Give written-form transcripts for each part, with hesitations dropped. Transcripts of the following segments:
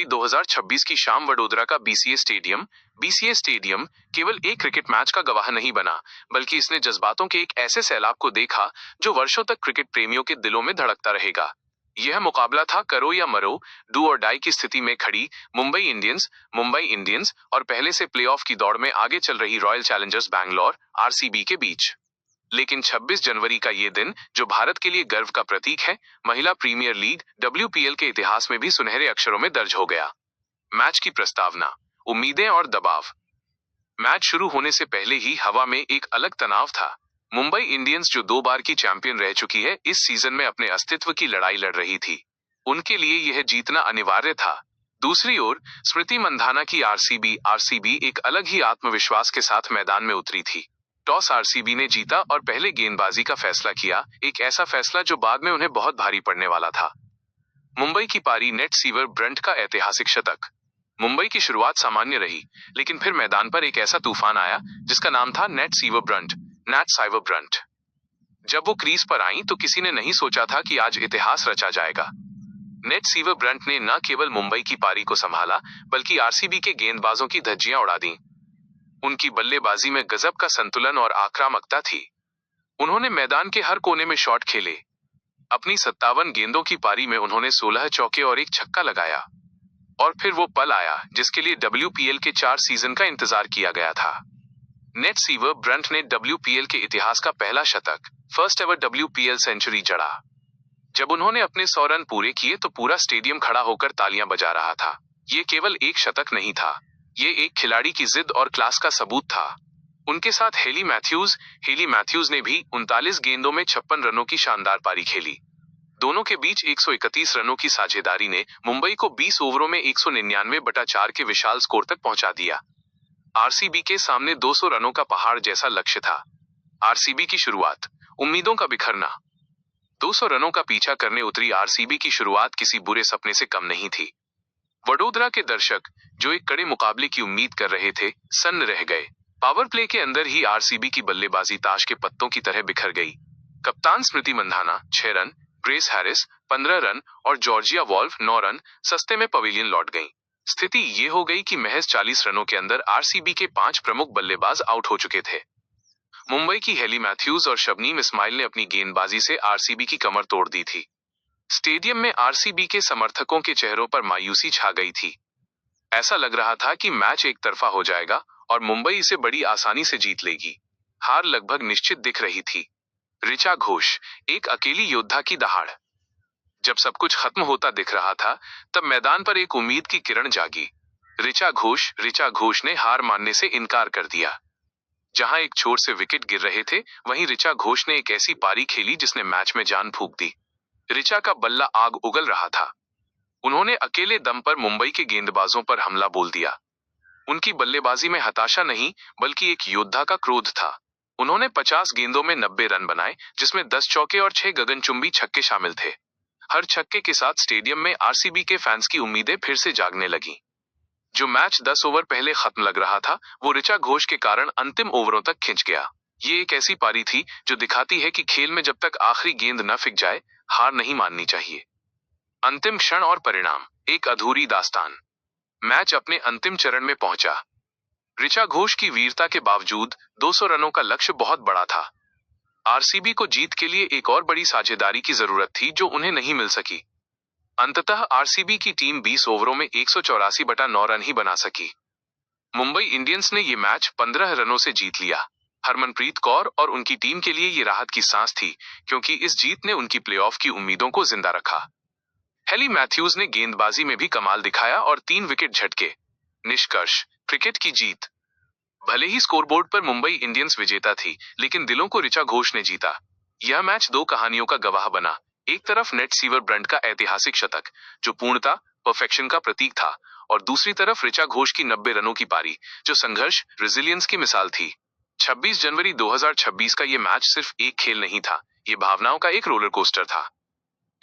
जनवरी 2026 की शाम वडोदरा का बीसीए स्टेडियम केवल एक क्रिकेट मैच का गवाह नहीं बना, बल्कि इसने जज्बातों के एक ऐसे सैलाब को देखा जो वर्षों तक क्रिकेट प्रेमियों के दिलों में धड़कता रहेगा। यह मुकाबला था करो या मरो, डू और डाई की स्थिति में खड़ी मुंबई इंडियंस और पहले से प्लेऑफ की दौड़ में आगे चल रही रॉयल चैलेंजर्स बैंगलोर आरसीबी के बीच। लेकिन 26 जनवरी का ये दिन, जो भारत के लिए गर्व का प्रतीक है, महिला प्रीमियर लीग डब्ल्यूपीएल के इतिहास में भी सुनहरे अक्षरों में दर्ज हो गया। मैच की प्रस्तावना, उम्मीदें और दबाव। मैच शुरू होने से पहले ही हवा में एक अलग तनाव था। मुंबई इंडियंस, जो 2 बार की चैंपियन रह चुकी है, इस सीजन में अपने अस्तित्व की लड़ाई लड़ रही थी। उनके लिए यह जीतना अनिवार्य था। दूसरी ओर स्मृति मंधाना की आरसीबी एक अलग ही आत्मविश्वास के साथ मैदान में उतरी थी। टॉस आरसीबी ने जीता और पहले गेंदबाजी का फैसला किया, एक ऐसा फैसला जो बाद में उन्हें बहुत भारी पड़ने वाला था। मुंबई की पारी, नेट सीवर ब्रंट का ऐतिहासिक शतक। मुंबई की शुरुआत सामान्य रही, लेकिन फिर मैदान पर एक ऐसा तूफान आया जिसका नाम था नेट सीवर ब्रंट। जब वो क्रीज पर आई तो किसी ने नहीं सोचा था कि आज इतिहास रचा जाएगा। नेट सीवर ब्रंट ने न केवल मुंबई की पारी को संभाला, बल्कि आरसीबी के गेंदबाजों की धज्जियां उड़ा दी। उनकी बल्लेबाजी में गजब का संतुलन और आक्रामकता थी। उन्होंने मैदान के हर कोने में शॉट खेले। अपनी 57 गेंदों की पारी में उन्होंने 16 चौके और 1 छक्का लगाया। और फिर वो पल आया जिसके लिए डब्ल्यूपीएल के 4 सीजन का इंतजार किया गया था। नेट सीवर ब्रंट ने डब्ल्यूपीएल के इतिहास का पहला शतक, फर्स्ट एवर डब्ल्यूपीएल सेंचुरी जड़ा। जब उन्होंने अपने 100 रन पूरे किए तो पूरा स्टेडियम खड़ा होकर तालियां बजा रहा था। ये केवल एक शतक नहीं था, ये एक खिलाड़ी की जिद और क्लास का सबूत था। उनके साथ हेली मैथ्यूज ने भी 39 गेंदों में 56 रनों की शानदार पारी खेली। दोनों के बीच 131 रनों की साझेदारी ने मुंबई को 20 ओवरों में 199/4 के विशाल स्कोर तक पहुंचा दिया। आरसीबी के सामने 200 रनों का पहाड़ जैसा लक्ष्य था। आरसीबी की शुरुआत, उम्मीदों का बिखरना। 200 रनों का पीछा करने उतरी आरसीबी की शुरुआत किसी बुरे सपने से कम नहीं थी। वडोदरा के दर्शक, जो एक कड़े मुकाबले की उम्मीद कर रहे थे, सन्न रह गए। पावर प्ले के अंदर ही आरसीबी की बल्लेबाजी ताश के पत्तों की तरह बिखर गई। कप्तान Smriti Mandhana 6 run, Grace Harris 15 run और जॉर्जिया वॉल्फ 9 रन सस्ते में पवेलियन लौट गईं। स्थिति ये हो गई कि महज 40 रनों के अंदर आरसीबी के 5 प्रमुख बल्लेबाज आउट हो चुके थे। मुंबई की हेली मैथ्यूज और शबनीम इस्माइल ने अपनी गेंदबाजी से आरसीबी की कमर तोड़ दी थी। स्टेडियम में आरसीबी के समर्थकों के चेहरों पर मायूसी छा गई थी। ऐसा लग रहा था कि मैच एक तरफा हो जाएगा और मुंबई इसे बड़ी आसानी से जीत लेगी। हार लगभग निश्चित दिख रही थी। ऋचा घोष, एक अकेली योद्धा की दहाड़। जब सब कुछ खत्म होता दिख रहा था, तब मैदान पर एक उम्मीद की किरण जागी। ऋचा घोष ने हार मानने से इनकार कर दिया। जहां एक छोर से विकेट गिर रहे थे, वहीं ऋचा घोष ने एक ऐसी पारी खेली जिसने मैच में जान फूंक दी। ऋचा का बल्ला आग उगल रहा था। उन्होंने अकेले दम पर मुंबई के गेंदबाजों पर हमला बोल दिया। उनकी बल्लेबाजी में हताशा नहीं, बल्कि एक योद्धा का क्रोध था। उन्होंने 50 गेंदों में 90 रन बनाए, जिसमें 10 चौके और 6 गगनचुंबी छक्के शामिल थे। हर छक्के के साथ स्टेडियम में आरसीबी के फैंस की उम्मीदें फिर से जागने लगी। जो मैच 10 ओवर पहले खत्म लग रहा था, वो ऋचा घोष के कारण अंतिम ओवरों तक खिंच गया। ये एक ऐसी पारी थी जो दिखाती है कि खेल में जब तक आखिरी गेंद न फिक जाए, हार नहीं माननी चाहिए। अंतिम क्षण और परिणाम, एक अधूरी दास्तान। मैच अपने अंतिम चरण में पहुंचा। ऋचा घोष की वीरता के बावजूद 200 रनों का लक्ष्य बहुत बड़ा था। आरसीबी को जीत के लिए एक और बड़ी साझेदारी की जरूरत थी, जो उन्हें नहीं मिल सकी। अंततः आरसीबी की टीम 20 ओवरों में 184/9 रन ही बना सकी। मुंबई इंडियंस ने ये मैच 15 रनों से जीत लिया। हरमनप्रीत कौर और उनकी टीम के लिए ये राहत की सांस थी, क्योंकि इस जीत ने उनकी प्लेऑफ की उम्मीदों को जिंदा रखा। हेली मैथ्यूज ने गेंदबाजी में भी कमाल दिखाया और 3 विकेट झटके। निष्कर्ष, क्रिकेट की जीत। भले ही स्कोरबोर्ड पर मुंबई इंडियंस विजेता थी, लेकिन दिलों को ऋचा घोष ने जीता। यह मैच 2 कहानियों का गवाह बना। एक तरफ नेट सीवर ब्रंट का ऐतिहासिक शतक, जो पूर्णता, परफेक्शन का प्रतीक था, और दूसरी तरफ ऋचा घोष की 90 रनों की पारी, जो संघर्ष, रेजिलियंस की मिसाल थी। 26 जनवरी 2026 का ये मैच सिर्फ एक खेल नहीं था, ये भावनाओं का एक रोलर कोस्टर था।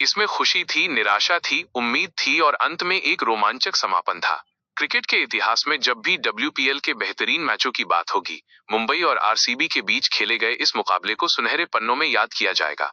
इसमें खुशी थी, निराशा थी, उम्मीद थी और अंत में एक रोमांचक समापन था। क्रिकेट के इतिहास में जब भी डब्ल्यूपीएल के बेहतरीन मैचों की बात होगी, मुंबई और आरसीबी के बीच खेले गए इस मुकाबले को सुनहरे पन्नों में याद किया जाएगा।